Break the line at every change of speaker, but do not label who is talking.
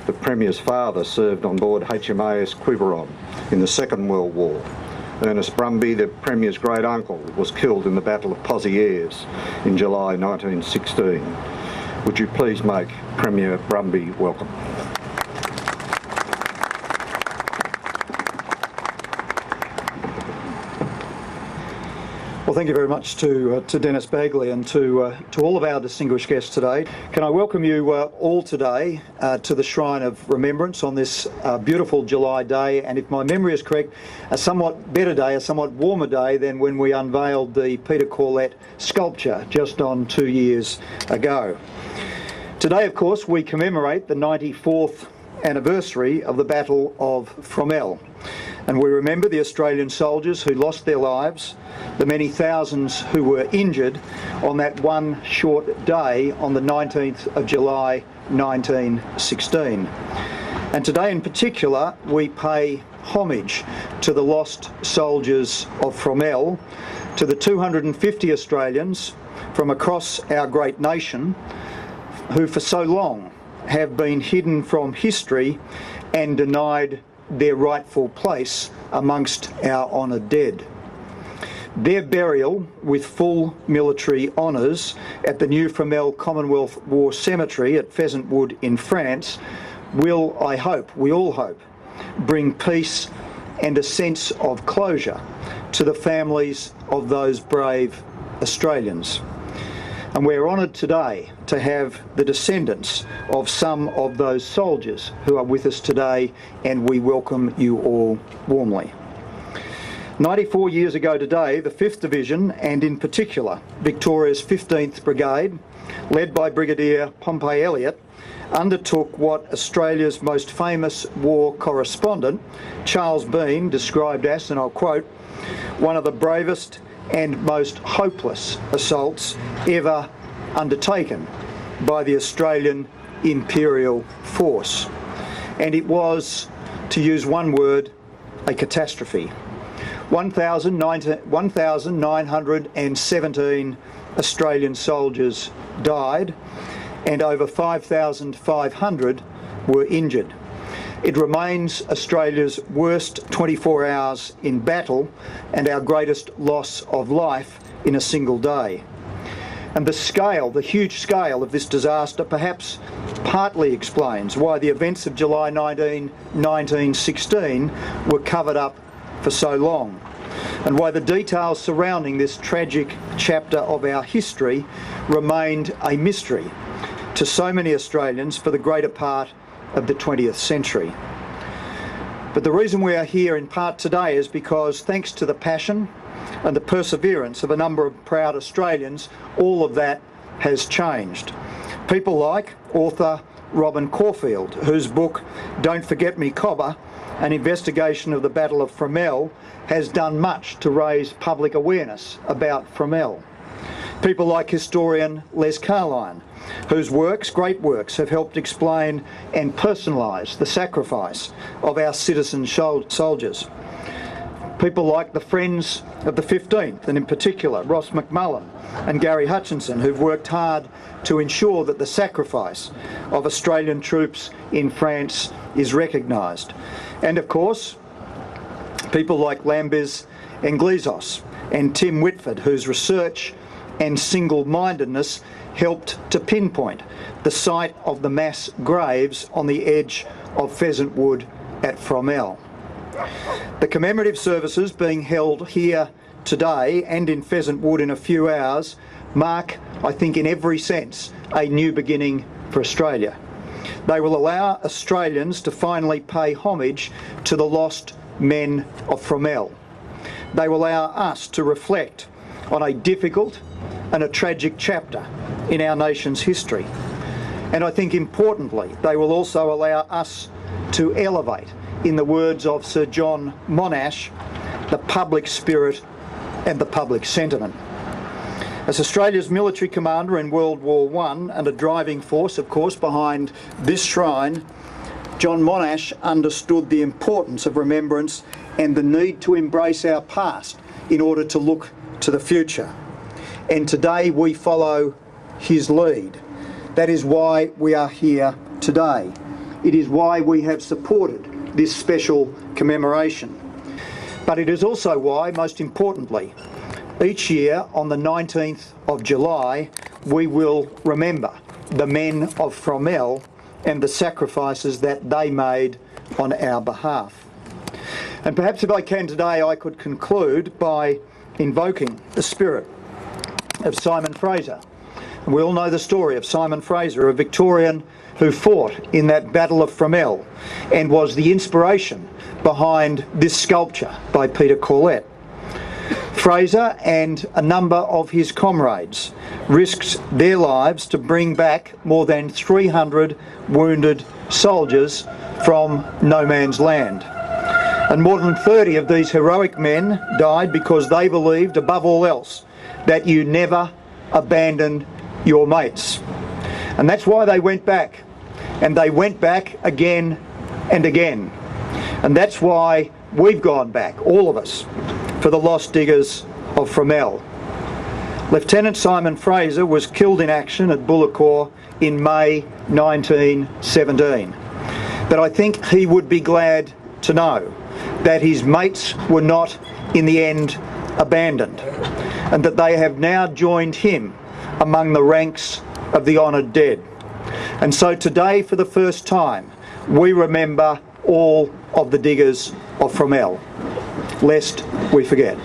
The Premier's father served on board HMAS Quiberon in the Second World War. Ernest Brumby, the Premier's great uncle, was killed in the Battle of Pozieres in July 1916. Would you please make Premier Brumby welcome?
Well, thank you very much to Dennis Bagley and to all of our distinguished guests today. Can I welcome you all today to the Shrine of Remembrance on this beautiful July day, and if my memory is correct, a somewhat better day, a somewhat warmer day than when we unveiled the Peter Corlett sculpture just on 2 years ago. Today, of course, we commemorate the 94th anniversary of the Battle of Fromelles. And we remember the Australian soldiers who lost their lives, the many thousands who were injured on that one short day on the 19th of July 1916. And today in particular, we pay homage to the lost soldiers of Fromelles, to the 250 Australians from across our great nation who for so long have been hidden from history and denied their rightful place amongst our honoured dead. Their burial with full military honours at the new Fromelles Commonwealth War Cemetery at Pheasant Wood in France will, I hope, we all hope, bring peace and a sense of closure to the families of those brave Australians. And we're honoured today to have the descendants of some of those soldiers who are with us today, and we welcome you all warmly. 94 years ago today, the 5th Division, and in particular Victoria's 15th Brigade, led by Brigadier Pompey Elliott, undertook what Australia's most famous war correspondent, Charles Bean, described as, and I'll quote, one of the bravest and most hopeless assaults ever undertaken by the Australian Imperial Force. And it was, to use one word, a catastrophe. 1,917 Australian soldiers died and over 5,500 were injured. It remains Australia's worst 24 hours in battle and our greatest loss of life in a single day. And the scale, the huge scale of this disaster perhaps partly explains why the events of July 1916 were covered up for so long, and why the details surrounding this tragic chapter of our history remained a mystery to so many Australians for the greater part of the 20th century. But the reason we are here in part today is because, thanks to the passion and the perseverance of a number of proud Australians, all of that has changed. People like author Robin Caulfield, whose book Don't Forget Me Cobber, an investigation of the Battle of Fromelles, has done much to raise public awareness about Fromelles. People like historian Les Carline, whose works, great works, have helped explain and personalise the sacrifice of our citizen soldiers. People like the Friends of the 15th, and in particular Ross McMullen and Gary Hutchinson, who've worked hard to ensure that the sacrifice of Australian troops in France is recognised. And of course, people like Lambis Englizos and Tim Whitford, whose research and single-mindedness helped to pinpoint the site of the mass graves on the edge of Pheasant Wood at Fromelles. The commemorative services being held here today and in Pheasant Wood in a few hours mark, I think in every sense, a new beginning for Australia. They will allow Australians to finally pay homage to the lost men of Fromelles. They will allow us to reflect on a difficult and a tragic chapter in our nation's history. And I think importantly, they will also allow us to elevate, in the words of Sir John Monash, the public spirit and the public sentiment. As Australia's military commander in World War I and a driving force, of course, behind this shrine, John Monash understood the importance of remembrance and the need to embrace our past in order to look to the future. And today we follow his lead. That is why we are here today, it is why we have supported this special commemoration. But it is also why, most importantly, each year on the 19th of July, we will remember the men of Fromelles and the sacrifices that they made on our behalf. And perhaps if I can today, I could conclude by invoking the spirit of Simon Fraser. And we all know the story of Simon Fraser, a Victorian who fought in that Battle of Fromelles and was the inspiration behind this sculpture by Peter Corlett. Fraser and a number of his comrades risked their lives to bring back more than 300 wounded soldiers from no man's land. And more than 30 of these heroic men died because they believed, above all else, that you never abandon your mates. And that's why they went back. And they went back again and again. And that's why we've gone back, all of us, for the lost diggers of Fromelles. Lieutenant Simon Fraser was killed in action at Bullecourt in May 1917. But I think he would be glad to know that his mates were not, in the end, abandoned, and that they have now joined him among the ranks of the honoured dead. And so today, for the first time, we remember all of the diggers of Fromelles, lest we forget.